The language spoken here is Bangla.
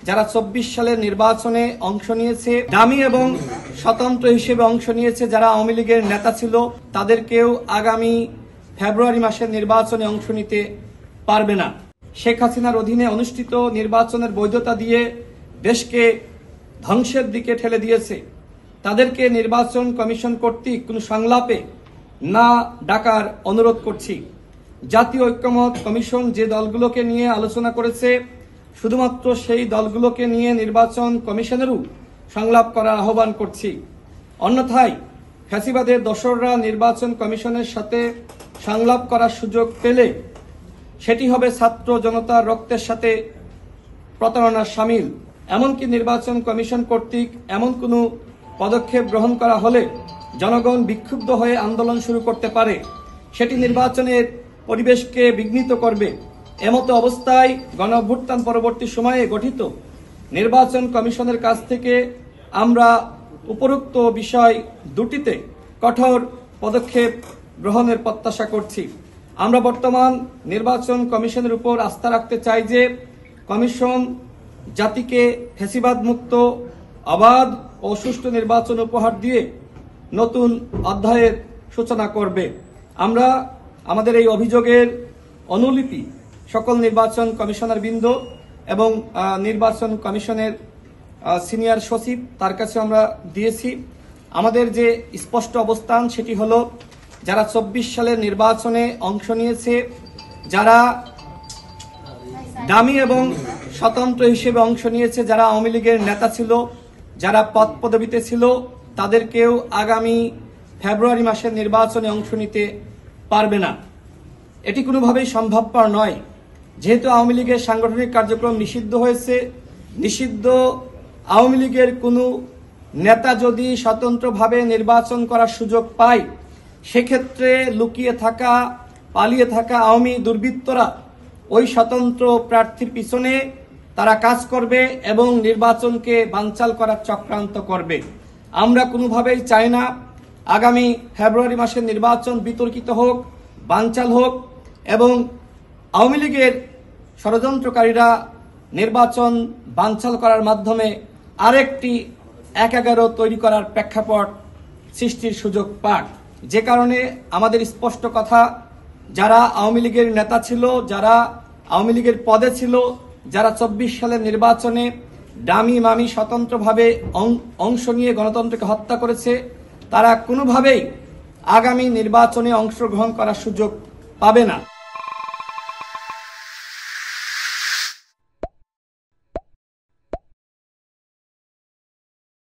যারা 24 সালের নির্বাচনে অংশ নিয়েছে, ডামি এবং স্বতন্ত্র হিসেবে অংশ নিয়েছে, যারা আওয়ামী লীগের নেতা ছিল, তাদেরকেও আগামী ফেব্রুয়ারি মাসের নির্বাচনে অংশ নিতে পারবে না। শেখ হাসিনার অধীনে অনুষ্ঠিত নির্বাচনের বৈধতা দিয়ে দেশকে ধ্বংসের দিকে ঠেলে দিয়েছে। তাদেরকে নির্বাচন কমিশন কর্তৃক কোনো সংলাপে না ডাকার অনুরোধ করছি। জাতীয় ঐক্যমত কমিশন যে দলগুলোকে নিয়ে আলোচনা করেছে, শুধুমাত্র সেই দলগুলোকে নিয়ে নির্বাচন কমিশনেরও সংলাপ করার আহ্বান করছি। অন্যথায় ফ্যাসিবাদের দোসররা নির্বাচন কমিশনের সাথে সংলাপ করার সুযোগ পেলে সেটি হবে ছাত্র জনতার রক্তের সাথে প্রতারণার শামিল। এমনকি নির্বাচন কমিশন কর্তৃক এমন কোনো পদক্ষেপ গ্রহণ করা হলে জনগণ বিক্ষুব্ধ হয়ে আন্দোলন শুরু করতে পারে, সেটি নির্বাচনের পরিবেশকে বিঘ্নিত করবে। এমতো অবস্থায় গণঅভ্যুত্থান পরবর্তী সময়ে গঠিত নির্বাচন কমিশনের কাছ থেকে আমরা উপরোক্ত বিষয় দুটিতে কঠোর পদক্ষেপ গ্রহণের প্রত্যাশা করছি। আমরা বর্তমান নির্বাচন কমিশনের উপর আস্থা রাখতে চাই যে কমিশন জাতিকে ফ্যাসিবাদ মুক্ত, অবাধ ও সুষ্ঠু নির্বাচন উপহার দিয়ে নতুন অধ্যায়ের সূচনা করবে। আমরা আমাদের এই অভিযোগের অনুলিপি সকল নির্বাচন কমিশনার বৃন্দ এবং নির্বাচন কমিশনের সিনিয়র সচিব তার কাছে আমরা দিয়েছি। আমাদের যে স্পষ্ট অবস্থান সেটি হলো, যারা 24 সালের নির্বাচনে অংশ নিয়েছে, যারা ডামি এবং স্বতন্ত্র হিসেবে অংশ নিয়েছে, যারা আওয়ামী লীগের নেতা ছিল, যারা পদ পদবিতে ছিল, তাদেরকেও আগামী ফেব্রুয়ারি মাসের নির্বাচনে অংশ নিতে পারবে না। এটি কোনোভাবেই সম্ভবপর নয়। যেহেতু আওয়ামী লীগের সাংগঠনিক কার্যক্রম নিষিদ্ধ হয়েছে, নিষিদ্ধ আওয়ামী লীগের কোনো নেতা যদি স্বতন্ত্রভাবে নির্বাচন করার সুযোগ পায়, সেক্ষেত্রে লুকিয়ে থাকা, পালিয়ে থাকা আওয়ামী দুর্বৃত্তরা ওই স্বতন্ত্র প্রার্থীর পিছনে তারা কাজ করবে এবং নির্বাচনকে বানচাল করার চক্রান্ত করবে। আমরা কোনোভাবেই চাই না আগামী ফেব্রুয়ারি মাসের নির্বাচন বিতর্কিত হোক, বানচাল হোক এবং আওয়ামী লীগের ষড়যন্ত্রকারীরা নির্বাচন বানচাল করার মাধ্যমে আরেকটি ১/১১ তৈরি করার প্রেক্ষাপট সৃষ্টির সুযোগ পাক। যে কারণে আমাদের স্পষ্ট কথা, যারা আওয়ামী লীগের নেতা ছিল, যারা আওয়ামী লীগের পদে ছিল, যারা 24 সালের নির্বাচনে ডামি মামি স্বতন্ত্রভাবে অংশ নিয়ে গণতন্ত্রকে হত্যা করেছে, তারা কোনোভাবেই আগামী নির্বাচনে অংশগ্রহণ করার সুযোগ পাবে না।